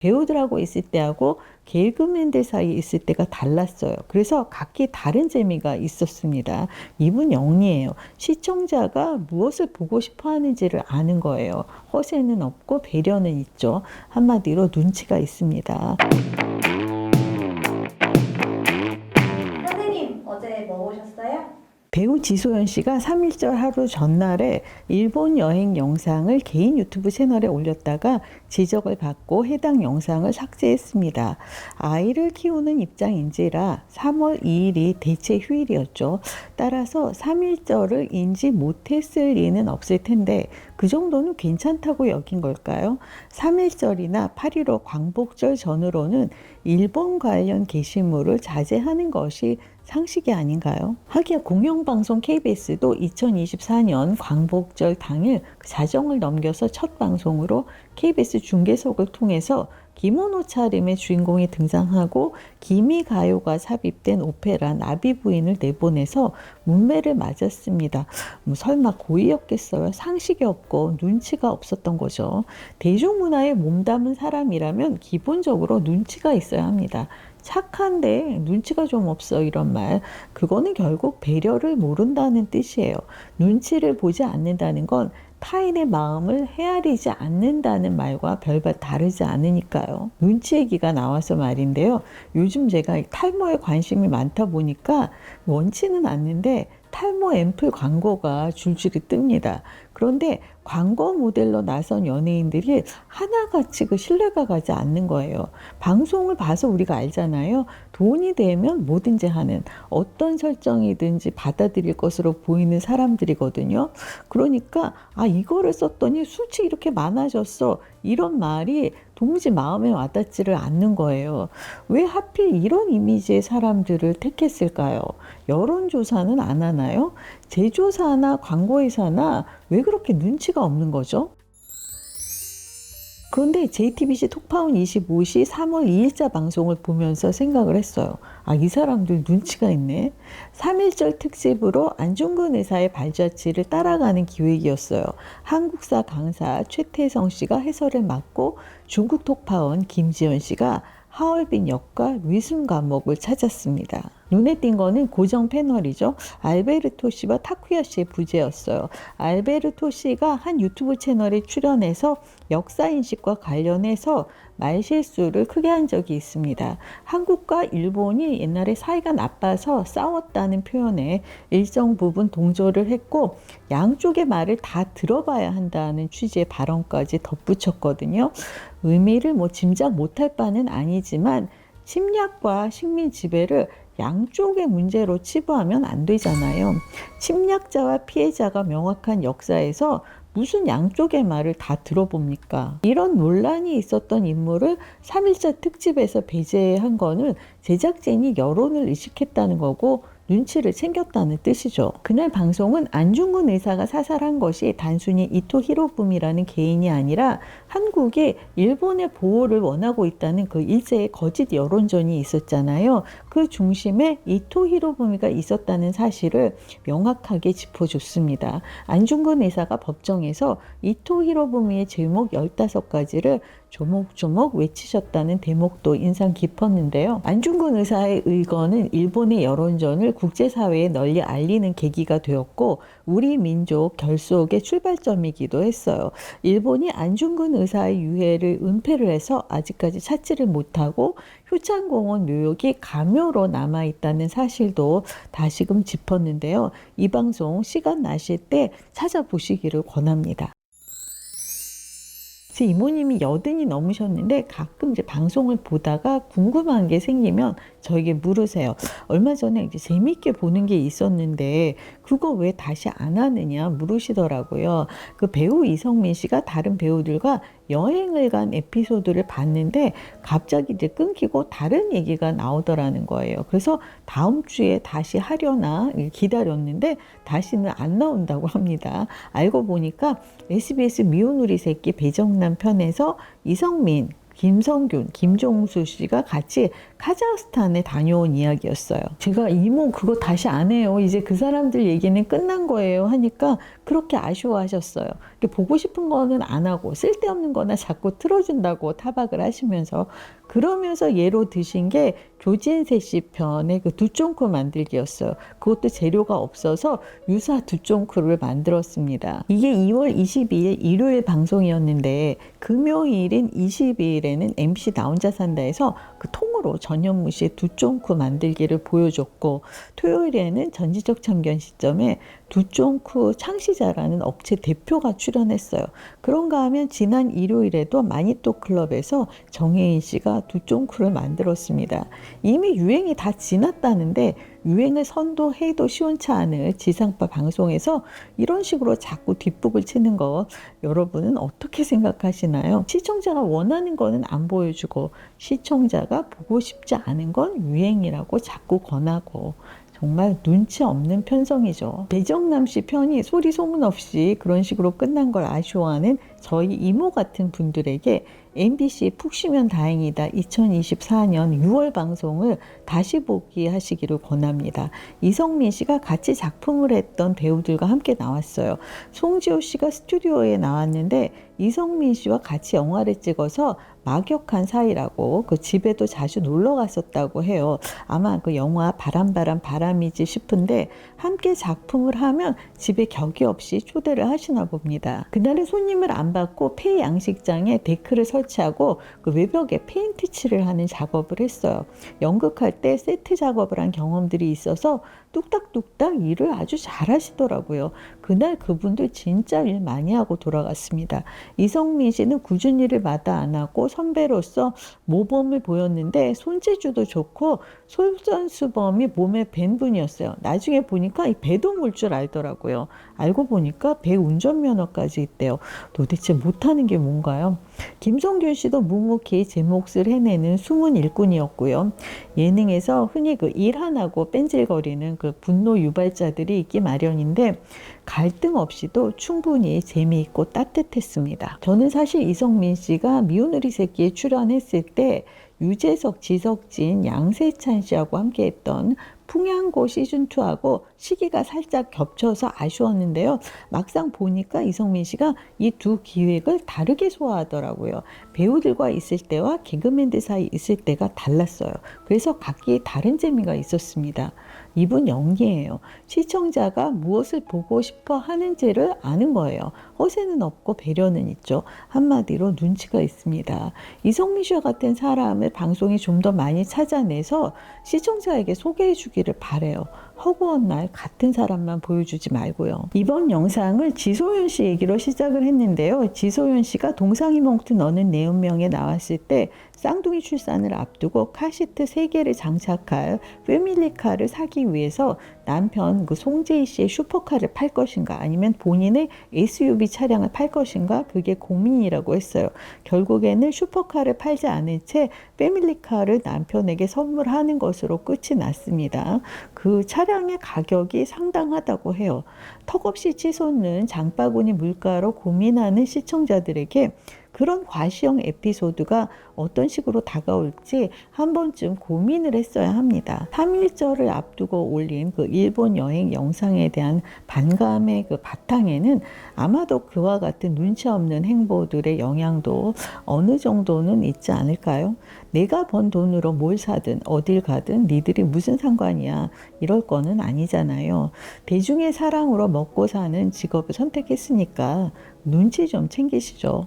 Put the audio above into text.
배우들하고 있을 때하고 개그맨들 사이에 있을 때가 달랐어요. 그래서 각기 다른 재미가 있었습니다. 이분 영리해요. 시청자가 무엇을 보고 싶어 하는지를 아는 거예요. 허세는 없고 배려는 있죠. 한마디로 눈치가 있습니다. 선생님, 어제 뭐 보셨어요? 배우 지소연 씨가 3.1절 하루 전날에 일본 여행 영상을 개인 유튜브 채널에 올렸다가 지적을 받고 해당 영상을 삭제했습니다. 아이를 키우는 입장인지라 3월 2일이 대체 휴일이었죠. 따라서 3.1절을 인지 못했을 리는 없을 텐데 그 정도는 괜찮다고 여긴 걸까요? 3.1절이나 8.15 광복절 전후로는 일본 관련 게시물을 자제하는 것이 상식이 아닌가요? 하기야 공영방송 KBS도 2024년 광복절 당일 자정을 넘겨서 첫 방송으로 KBS 중계석을 통해서 기모노 차림의 주인공이 등장하고 기미가요가 삽입된 오페라 나비 부인을 내보내서 문매를 맞았습니다. 설마 고의였겠어요? 상식이 없고 눈치가 없었던 거죠. 대중문화에 몸담은 사람이라면 기본적으로 눈치가 있어야 합니다. 착한데 눈치가 좀 없어 이런 말, 그거는 결국 배려를 모른다는 뜻이에요. 눈치를 보지 않는다는 건 타인의 마음을 헤아리지 않는다는 말과 별반 다르지 않으니까요. 눈치 얘기가 나와서 말인데요. 요즘 제가 탈모에 관심이 많다 보니까 원치는 않는데 탈모 앰플 광고가 줄줄이 뜹니다. 그런데 광고 모델로 나선 연예인들이 하나같이 그 신뢰가 가지 않는 거예요. 방송을 봐서 우리가 알잖아요. 돈이 되면 뭐든지 하는, 어떤 설정이든지 받아들일 것으로 보이는 사람들이거든요. 그러니까 이거를 썼더니 수치 이렇게 많아졌어, 이런 말이 도무지 마음에 와닿지를 않는 거예요. 왜 하필 이런 이미지의 사람들을 택했을까요? 여론조사는 안 하나요? 제조사나 광고회사나 왜 그렇게 눈치가 없는 거죠? 그런데 JTBC 톡파운 25시 3월 2일자 방송을 보면서 생각을 했어요. 이 사람들 눈치가 있네. 3.1절 특집으로 안중근 의사의 발자취를 따라가는 기획이었어요. 한국사 강사 최태성 씨가 해설을 맡고 중국 톡파원 김지연 씨가 하얼빈 역과 위순 감옥을 찾았습니다. 눈에 띈 거는 고정 패널이죠. 알베르토 씨와 타쿠야 씨의 부재였어요. 알베르토 씨가 한 유튜브 채널에 출연해서 역사인식과 관련해서 말실수를 크게 한 적이 있습니다. 한국과 일본이 옛날에 사이가 나빠서 싸웠다는 표현에 일정 부분 동조를 했고 양쪽의 말을 다 들어봐야 한다는 취지의 발언까지 덧붙였거든요. 의미를 짐작 못할 바는 아니지만 침략과 식민 지배를 양쪽의 문제로 치부하면 안 되잖아요. 침략자와 피해자가 명확한 역사에서 무슨 양쪽의 말을 다 들어봅니까? 이런 논란이 있었던 인물을 3.1절 특집에서 배제한 거는 제작진이 여론을 의식했다는 거고 눈치를 챙겼다는 뜻이죠. 그날 방송은 안중근 의사가 사살한 것이 단순히 이토 히로부미라는 개인이 아니라 한국이 일본의 보호를 원하고 있다는 그 일제의 거짓 여론전이 있었잖아요. 그 중심에 이토 히로부미가 있었다는 사실을 명확하게 짚어줬습니다. 안중근 의사가 법정에서 이토 히로부미의 제목 15가지를 조목조목 외치셨다는 대목도 인상 깊었는데요. 안중근 의사의 의거는 일본의 여론전을 국제사회에 널리 알리는 계기가 되었고 우리 민족 결속의 출발점이기도 했어요. 일본이 안중근 의사의 유해를 은폐를 해서 아직까지 찾지를 못하고 효창공원 묘역이 감효로 남아있다는 사실도 다시금 짚었는데요. 이 방송 시간 나실 때 찾아보시기를 권합니다. 제 이모님이 80이 넘으셨는데 가끔 이제 방송을 보다가 궁금한 게 생기면 저에게 물으세요. 얼마 전에 이제 재미있게 보는 게 있었는데 그거 왜 다시 안 하느냐 물으시더라고요. 그 배우 이성민 씨가 다른 배우들과 여행을 간 에피소드를 봤는데 갑자기 이제 끊기고 다른 얘기가 나오더라는 거예요. 그래서 다음 주에 다시 하려나 기다렸는데 다시는 안 나온다고 합니다. 알고 보니까 SBS 미운 우리 새끼 배정남 편에서 이성민 김성균, 김종수 씨가 같이 카자흐스탄에 다녀온 이야기였어요. 제가 이모 그거 다시 안 해요. 이제 그 사람들 얘기는 끝난 거예요 하니까 그렇게 아쉬워하셨어요. 보고 싶은 거는 안 하고 쓸데없는 거나 자꾸 틀어준다고 타박을 하시면서 그러면서 예로 드신 게 조진세 씨 편의 그 두쫑크 만들기였어요. 그것도 재료가 없어서 유사 두쫑크를 만들었습니다. 이게 2월 22일 일요일 방송이었는데 금요일인 22일에는 MC 나 혼자 산다에서 그 통으로 전현무 씨의 두쫑크 만들기를 보여줬고 토요일에는 전지적 참견 시점에 두쫑크 창시자라는 업체 대표가 출연했어요. 그런가 하면 지난 일요일에도 마니또 클럽에서 정혜인 씨가 두쫑크를 만들었습니다. 이미 유행이 다 지났다는데 유행을 선도해도 시원치 않을 지상파 방송에서 이런 식으로 자꾸 뒷북을 치는 거 여러분은 어떻게 생각하시나요? 시청자가 원하는 거는 안 보여주고 시청자가 보고 싶지 않은 건 유행이라고 자꾸 권하고 정말 눈치 없는 편성이죠. 배정남 씨 편이 소리 소문 없이 그런 식으로 끝난 걸 아쉬워하는 저희 이모 같은 분들에게 MBC 푹 쉬면 다행이다 2024년 6월 방송을 다시 보기 하시기를 권합니다. 이성민 씨가 같이 작품을 했던 배우들과 함께 나왔어요. 송지효 씨가 스튜디오에 나왔는데 이성민 씨와 같이 영화를 찍어서 막역한 사이라고 그 집에도 자주 놀러 갔었다고 해요. 아마 그 영화 바람이지 싶은데 함께 작품을 하면 집에 격이 없이 초대를 하시나 봅니다. 그날은 손님을 안 받고 폐 양식장에 데크를 설치하고 그 외벽에 페인트 칠을 하는 작업을 했어요. 연극할 때 세트 작업을 한 경험들이 있어서 뚝딱뚝딱 일을 아주 잘하시더라고요. 그날 그분들 진짜 일 많이 하고 돌아갔습니다. 이성민 씨는 꾸준히 일을 마다 안 하고 선배로서 모범을 보였는데 손재주도 좋고 솔선수범이 몸에 밴 분이었어요. 나중에 보니까 이 배도 물 줄 알더라고요. 알고 보니까 배 운전면허까지 있대요. 도대체 못하는 게 뭔가요? 김성균 씨도 묵묵히 제 몫을 해내는 숨은 일꾼이었고요. 예능에서 흔히 그 일 안 하고 뺀질거리는 그 분노 유발자들이 있기 마련인데 갈등 없이도 충분히 재미있고 따뜻했습니다. 저는 사실 이성민 씨가 미운 우리 새끼에 출연했을 때 유재석, 지석진, 양세찬 씨하고 함께했던 풍양고 시즌2하고 시기가 살짝 겹쳐서 아쉬웠는데요. 막상 보니까 이성민 씨가 이 두 기획을 다르게 소화하더라고요. 배우들과 있을 때와 개그맨들 사이 있을 때가 달랐어요. 그래서 각기 다른 재미가 있었습니다. 이분 연기예요. 시청자가 무엇을 보고 싶어 하는지를 아는 거예요. 허세는 없고 배려는 있죠. 한마디로 눈치가 있습니다. 이성민 씨와 같은 사람을 방송에 좀 더 많이 찾아내서 시청자에게 소개해 주기를 바라요. 허구한 날 같은 사람만 보여주지 말고요. 이번 영상을 지소연 씨 얘기로 시작을 했는데요. 지소연 씨가 동상이몽투 너는 내 운명에 나왔을 때 쌍둥이 출산을 앞두고 카시트 3개를 장착할 패밀리카를 사기 위해서 남편 그 송재희 씨의 슈퍼카를 팔 것인가 아니면 본인의 SUV 차량을 팔 것인가 그게 고민이라고 했어요. 결국에는 슈퍼카를 팔지 않은 채 패밀리카를 남편에게 선물하는 것으로 끝이 났습니다. 그 차량의 가격이 상당하다고 해요. 턱없이 치솟는 장바구니 물가로 고민하는 시청자들에게 그런 과시형 에피소드가 어떤 식으로 다가올지 한 번쯤 고민을 했어야 합니다. 3.1절을 앞두고 올린 그 일본 여행 영상에 대한 반감의 그 바탕에는 아마도 그와 같은 눈치 없는 행보들의 영향도 어느 정도는 있지 않을까요? 내가 번 돈으로 뭘 사든 어딜 가든 니들이 무슨 상관이야 이럴 거는 아니잖아요. 대중의 사랑으로 먹고 사는 직업을 선택했으니까 눈치 좀 챙기시죠.